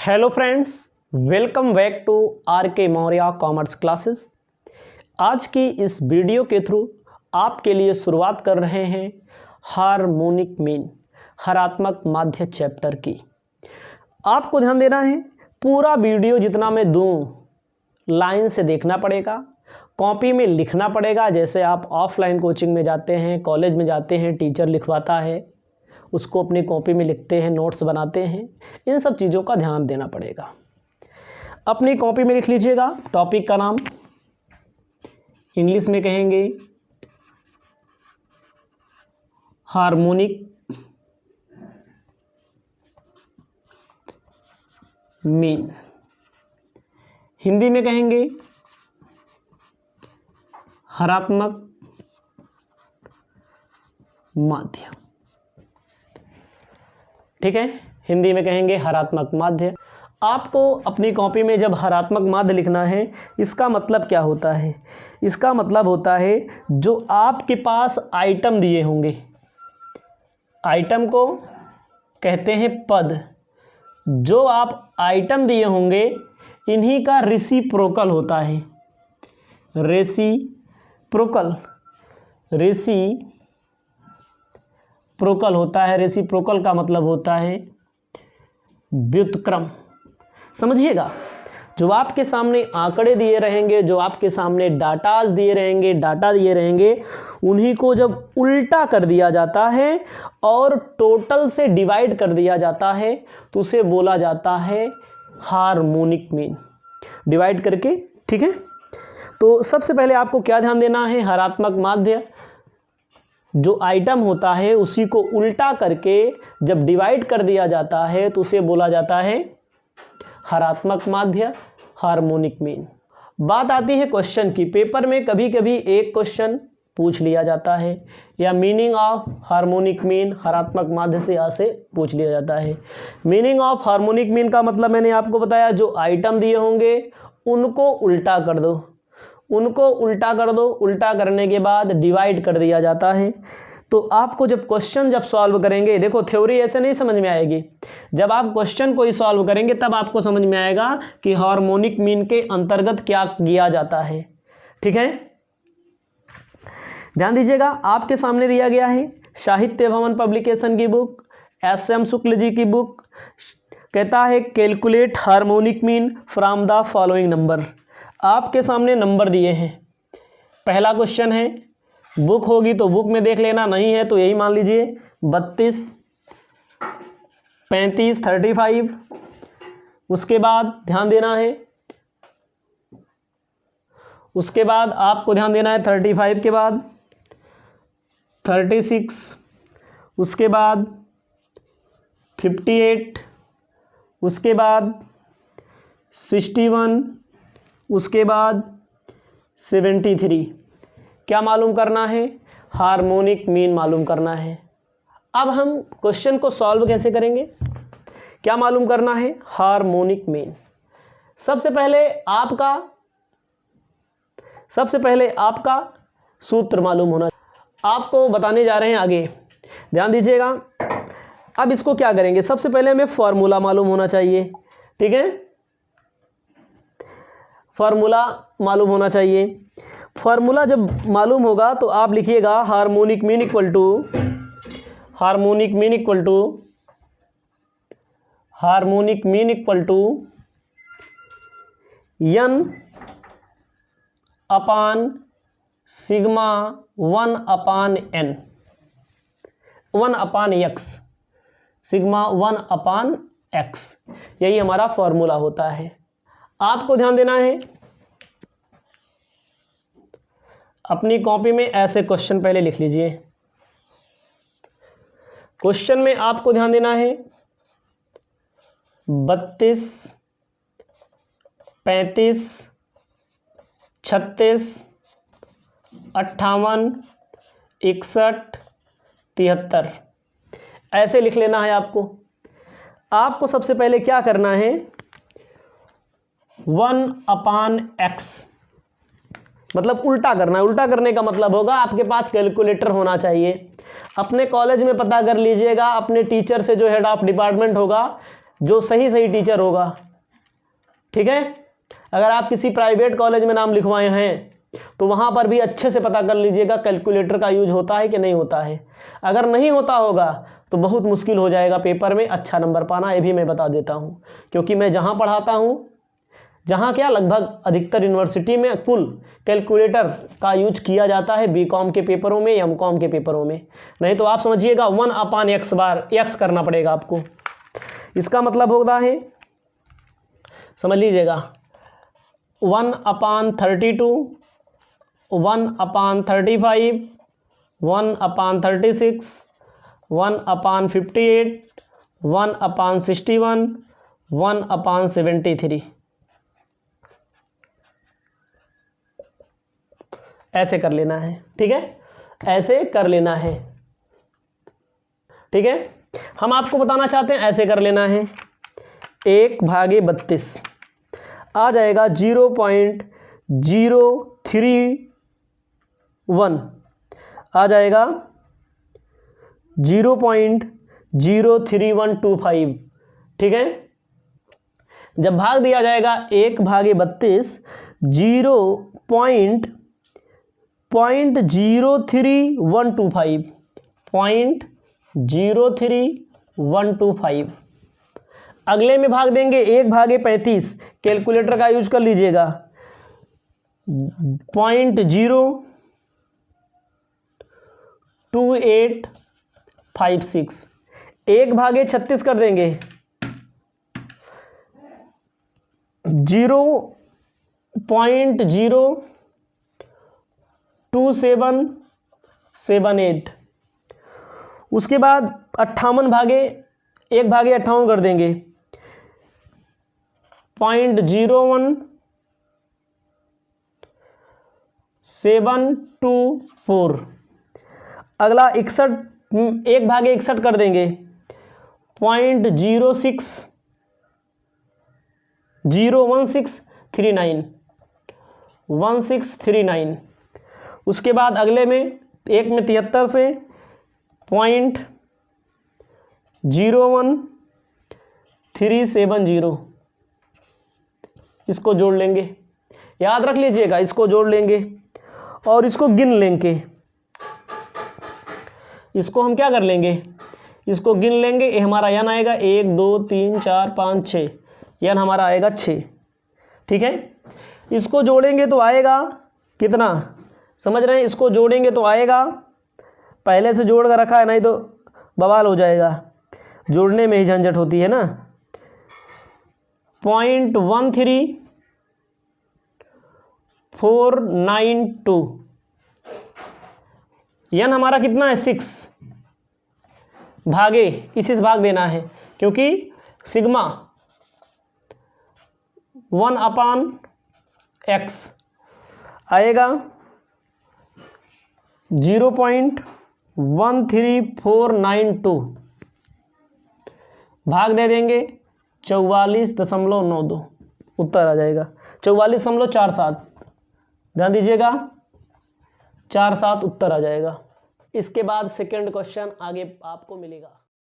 Hello friends, welcome back to R K Maurya commerce classes. आज की इस वीडियो के थ्रू आपके लिए शुरुआत कर रहे हैं हार्मोनिक मीन हरात्मक माध्य चैप्टर की। आपको ध्यान देना है, पूरा वीडियो जितना मैं दूं लाइन से देखना पड़ेगा, कॉपी में लिखना पड़ेगा। जैसे आप ऑफलाइन कोचिंग में जाते हैं, कॉलेज में जाते हैं, टीचर लिखवाता है, उसको अपनी कॉपी में लिखते हैं, नोट्स बनाते हैं, इन सब चीज़ों का ध्यान देना पड़ेगा। अपनी कॉपी में लिख लीजिएगा। टॉपिक का नाम इंग्लिश में कहेंगे हार्मोनिक मीन, हिंदी में कहेंगे हरात्मक माध्य। ठीक है, हिंदी में कहेंगे हरात्मक माध्य। आपको अपनी कॉपी में जब हरात्मक माध्य लिखना है, इसका मतलब क्या होता है? इसका मतलब होता है जो आपके पास आइटम दिए होंगे, आइटम को कहते हैं पद। जो आप आइटम दिए होंगे इन्हीं का रेसिप्रोकल होता है। रेसिप्रोकल होता है। रेसिप्रोकल का मतलब होता है व्युत्क्रम। समझिएगा, जो आपके सामने आंकड़े दिए रहेंगे, जो आपके सामने डाटा दिए रहेंगे, उन्हीं को जब उल्टा कर दिया जाता है और टोटल से डिवाइड कर दिया जाता है तो उसे बोला जाता है हार्मोनिक मीन, डिवाइड करके। ठीक है, तो सबसे पहले आपको क्या ध्यान देना है? हरात्मक माध्य जो आइटम होता है उसी को उल्टा करके जब डिवाइड कर दिया जाता है तो उसे बोला जाता है हरात्मक माध्य, हार्मोनिक मीन। बात आती है क्वेश्चन की। पेपर में कभी कभी एक क्वेश्चन पूछ लिया जाता है, या मीनिंग ऑफ हार्मोनिक मीन हरात्मक माध्य से ऐसे पूछ लिया जाता है। मीनिंग ऑफ हार्मोनिक मीन का मतलब मैंने आपको बताया, जो आइटम दिए होंगे उनको उल्टा कर दो, उल्टा करने के बाद डिवाइड कर दिया जाता है। तो आपको जब क्वेश्चन सॉल्व करेंगे, देखो थ्योरी ऐसे नहीं समझ में आएगी, जब आप क्वेश्चन को ही सॉल्व करेंगे तब आपको समझ में आएगा कि हार्मोनिक मीन के अंतर्गत क्या किया जाता है। ठीक है, ध्यान दीजिएगा। आपके सामने दिया गया है साहित्य भवन पब्लिकेशन की बुक, एस.एम. शुक्ल जी की बुक, कहता है calculate harmonic mean from the following number. आपके सामने नंबर दिए हैं। पहला क्वेश्चन है, बुक होगी तो बुक में देख लेना, नहीं है तो यही मान लीजिए 32, 35, 35। उसके बाद ध्यान देना है, उसके बाद आपको ध्यान देना है 35 के बाद 36, उसके बाद 58, उसके बाद 61, उसके बाद 73। क्या मालूम करना है? हार्मोनिक मीन मालूम करना है। अब हम क्वेश्चन को सॉल्व कैसे करेंगे? क्या मालूम करना है? Harmonic mean. सबसे पहले आपका सूत्र मालूम होना, आपको बताने जा रहे हैं आगे, ध्यान दीजिएगा। अब इसको क्या करेंगे? सबसे पहले हमें फॉर्मूला मालूम होना चाहिए। ठीक है, फार्मूला मालूम होना चाहिए। फार्मूला जब मालूम होगा तो आप लिखिएगा harmonic mean equal to n upon sigma 1 upon n, 1 upon x, sigma 1 upon x। यही हमारा फॉर्मूला होता है। आपको ध्यान देना है, अपनी कॉपी में ऐसे क्वेश्चन पहले लिख लीजिए। क्वेश्चन में आपको ध्यान देना है 32, 35, 36, 58, 61, 73 ऐसे लिख लेना है आपको सबसे पहले क्या करना है? 1 अपान x मतलब उल्टा करना है। उल्टा करने का मतलब होगा आपके पास कैलकुलेटर होना चाहिए। अपने कॉलेज में पता कर लीजिएगा, अपने टीचर से जो हेड ऑफ डिपार्टमेंट होगा जो सही सही टीचर होगा। ठीक है, अगर आप किसी प्राइवेट कॉलेज में नाम लिखवाए हैं तो वहाँ पर भी अच्छे से पता कर लीजिएगा कैलकुलेटर का यूज होता है कि नहीं होता है। अगर नहीं होता होगा तो बहुत मुश्किल हो जाएगा पेपर में अच्छा नंबर पाना, ये भी मैं बता देता हूँ। क्योंकि मैं जहाँ पढ़ाता हूँ, जहाँ क्या लगभग अधिकतर यूनिवर्सिटी में कुल कैलकुलेटर का यूज किया जाता है बीकॉम के पेपरों में, एमकॉम के पेपरों में। नहीं तो आप समझिएगा 1/x बार x करना पड़ेगा आपको। इसका मतलब होता है, समझ लीजिएगा, 1/32, 1/35, 1/36, 1/58, 1/61, 1/73। ऐसे कर लेना है। ठीक है, ऐसे कर लेना है। ठीक है, हम आपको बताना चाहते हैं ऐसे कर लेना है। 1/32 आ जाएगा 0.031, आ जाएगा 0.03125। ठीक है, जब भाग दिया जाएगा 1/32 0.03125। अगले में भाग देंगे 1/35, कैलकुलेटर का यूज कर लीजिएगा, 0.02856। 1/36 कर देंगे 0.02778। उसके बाद 1/58 कर देंगे 0.01724। अगला 1/61 कर देंगे 0.1639। उसके बाद अगले में 1/73 से 0.01370, इसको जोड़ लेंगे। याद रख लीजिएगा, इसको जोड़ लेंगे और इसको गिन लेंगे। इसको हम क्या कर लेंगे, इसको गिन लेंगे। ये हमारा यन आएगा 1 2 3 4 5 6, यन हमारा आएगा 6। ठीक है, इसको जोड़ेंगे तो आएगा कितना, समझ रहे हैं, इसको जोड़ेंगे तो आएगा, पहले से जोड़ कर रखा है, नहीं तो बवाल हो जाएगा, जोड़ने में ही झंझट होती है ना। 0.13492, यन हमारा कितना है 6, भागे इसी से भाग देना है, क्योंकि सिग्मा 1/x आएगा 0.13492, भाग दे देंगे 44.92, उत्तर आ जाएगा 44.47। ध्यान दीजिएगा 47 उत्तर आ जाएगा। इसके बाद सेकंड क्वेश्चन आगे आपको मिलेगा।